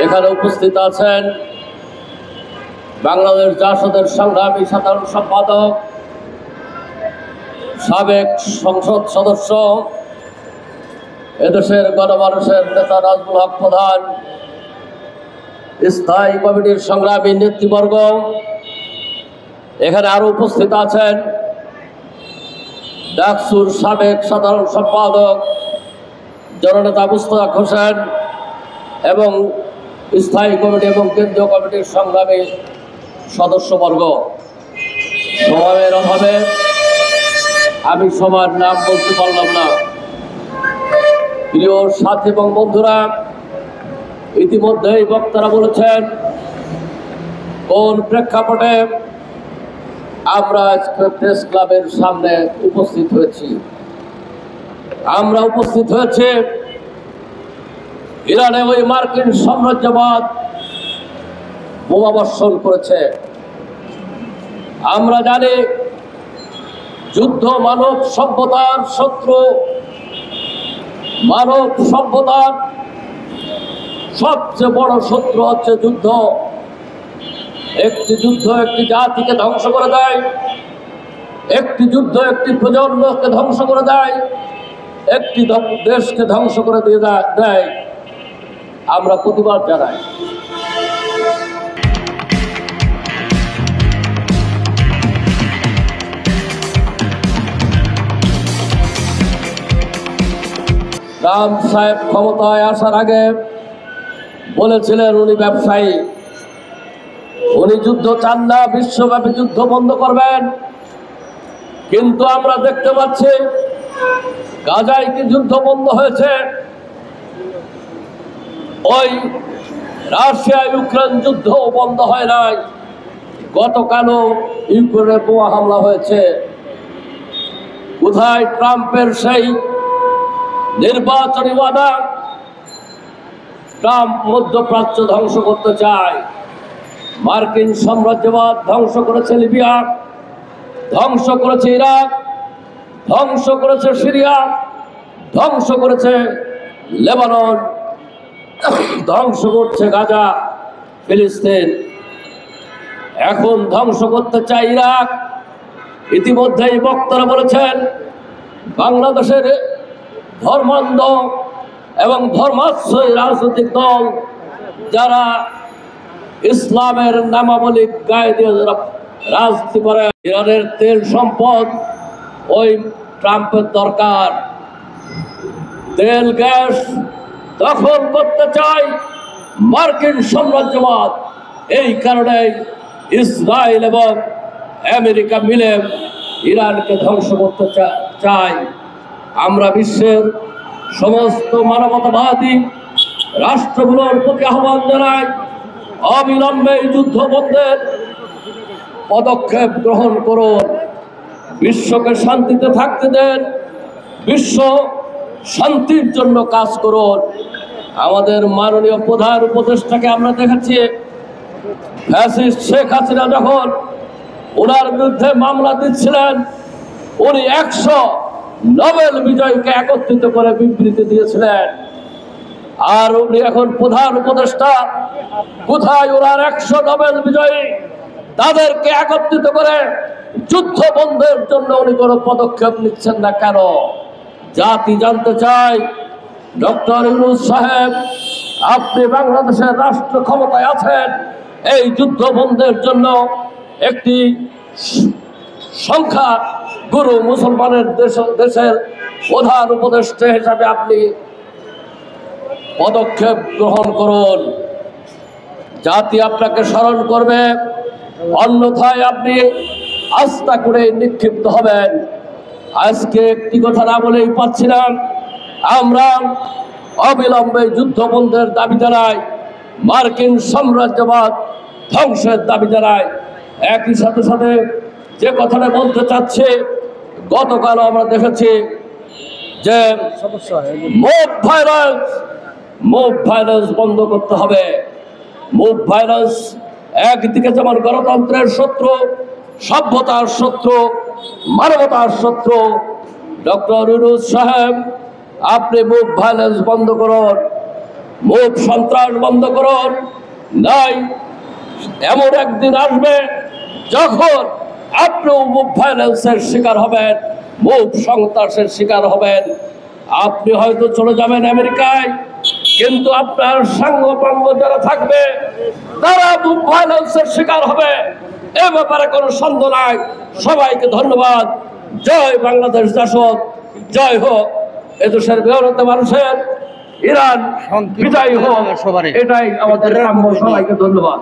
এখানে উপস্থিত আছেন বাংলাদেশ জাসদের সংগ্রামী সাধারণ সম্পাদক, সাবেক সংসদ সদস্য, এদেশের গণমানুষের নেতা নাজমুল হক প্রধান, স্থায়ী কমিটির সংগ্রামী নেতৃবর্গ। এখানে আরো উপস্থিত আছেন ডাকসুর সাবেক সাধারণ সম্পাদক জননেতা মুস্তাক হোসেন এবং স্থায়ী কমিটি এবং কেন্দ্রীয় কমিটির সংগ্রামী সদস্যবর্গ। সময়ের অভাবে আমি সবার নাম বলতে পারলাম না। প্রিয় সাথী এবং বন্ধুরা, ইতিমধ্যেই বক্তারা বলেছেন কোন প্রেক্ষাপটে আমরা আজকে প্রেস ক্লাবের সামনে উপস্থিত হয়েছি। আমরা উপস্থিত হয়েছে ইরানে ওই মার্কিন সাম্রাজ্যবাদ বোমাবর্ষণ করেছে। আমরা জানি যুদ্ধ মানব সভ্যতার শত্রু। মানব সভ্যতার সবচেয়ে বড় শত্রু হচ্ছে যুদ্ধ। একটি যুদ্ধ একটি জাতিকে ধ্বংস করে দেয়, একটি যুদ্ধ একটি প্রজন্মকে ধ্বংস করে দেয়, একটি দেশকে ধ্বংস করে দিয়ে দেয়। আমরা প্রতিবাদ জানাই। রাম সাহেব ক্ষমতায় আসার আগে বলেছিলেন উনি ব্যবসায়ী, উনি যুদ্ধ চান না, বিশ্বব্যাপী যুদ্ধ বন্ধ করবেন। কিন্তু আমরা দেখতে পাচ্ছি গাজায় কি যুদ্ধ বন্ধ হয়েছে? ওই রাশিয়া ইউক্রেন যুদ্ধ বন্ধ হয় নাই। গতকালও ইউক্রেনে বোমা হামলা হয়েছে। কোথায় ট্রাম্পের সেই নির্বাচনী ওয়াদা? ট্রাম্প মধ্যপ্রাচ্য ধ্বংস করতে চায়। মার্কিন সাম্রাজ্যবাদ ধ্বংস করেছে লিবিয়া, ধ্বংস করেছে ইরাক, ধ্বংস করেছে সিরিয়া, ধ্বংস করেছে লেবানন, ধ্বংস করছে গাজা, ফিলিস্তিন, এখন ধ্বংস করতে চায় ইরাক। ইতিমধ্যেই বক্তারা বলেছেন বাংলাদেশের ধর্মান্ধ এবং ধর্মাশ্রয়ী রাজনৈতিক দল যারা ইসলামের নামাবলী গায়ে দিয়ে রাজনীতি করে, ইরানের তেল সম্পদ ওই ট্রাম্পের দরকার। তেল গ্যাস দখল করতে চায় মার্কিন সাম্রাজ্যবাদ। এই কারণে ইসরায়েল এবং আমেরিকা মিলে ইরানকে ধ্বংস করতে চায়। আমরা বিশ্বের সমস্ত মানবতাবাদী রাষ্ট্রগুলোর প্রতি আহ্বান জানাই, অবিলম্বে যুদ্ধ বন্ধের পদক্ষেপ গ্রহণ করুন। বিশ্বকে শান্তিতে থাকতে দেন, বিশ্ব শান্তির জন্য কাজ করুন। আমাদের মাননীয় প্রধান উপদেষ্টাকে আমরা দেখাচ্ছি, ফ্যাসিস্ট শেখ হাসিনা যখন ওনার বিরুদ্ধে মামলা দিচ্ছিলেন, উনি 100 নোবেল বিজয়ীকে একত্রিত করে বিবৃতি দিয়েছিলেন। আর উনি এখন প্রধান উপদেষ্টা, কোথায় ওনার 100 নোবেল বিজয়ী? তাদেরকে একত্রিত করে যুদ্ধ বন্ধের জন্য উনি কোনো পদক্ষেপ নিচ্ছেন না কেন? জাতি জানতে চায়, ডক্টর ইউনূস সাহেব, আপনি বাংলাদেশের রাষ্ট্র ক্ষমতায় আছেন, এই যুদ্ধ বন্ধের জন্য একটি সংখ্যা গুরু মুসলমানের দেশের প্রধান উপদেষ্টা হিসাবে আপনি পদক্ষেপ গ্রহণ করুন। জাতি আপনাকে স্মরণ করবে, অন্যথায় আপনি আস্থা করে নিক্ষিপ্ত হবেন। আজকে একটি কথা না বলেই পাচ্ছিলাম, আমরা অবিলম্বে যুদ্ধ বন্ধের দাবি জানাই, মার্কিন সাম্রাজ্যবাদ ধ্বংসের দাবি জানাই। একই সাথে সাথে যে কথাটা বলতে চাচ্ছে, গতকাল আমরা দেখেছি যে মুভ ভায়োলেন্স বন্ধ করতে হবে। মুভ ভায়োলেন্স একদিকে যেমন গণতন্ত্রের শত্রু, সভ্যতার শত্রু, মানবতার শত্রু। ডক্টর ইউনূস সাহেব, আপনি মুভ ভায়োলেন্স বন্ধ করুন। মুখ সন্ত্রাস বন্ধ করুন। নাই এমন একদিন আসবে যখন আপনিও মুখ ভায়োলেন্সের শিকার হবেন, মুখ সন্ত্রাসের শিকার হবেন। আপনি হয়তো চলে যাবেন আমেরিকায়, কিন্তু আপনার সাঙ্গপাঙ্গ যারা থাকবে তারা মুখ ভায়োলেন্সের শিকার হবে। এ ব্যাপারে কোনো সন্দেহ নাই। সবাইকে ধন্যবাদ। জয় বাংলাদেশ জাসদ, জয় হোক এদেশের মেহনতি মানুষের। ইরান বিজয়ী হোক, এটাই আমাদের কাম্য। সবাইকে ধন্যবাদ।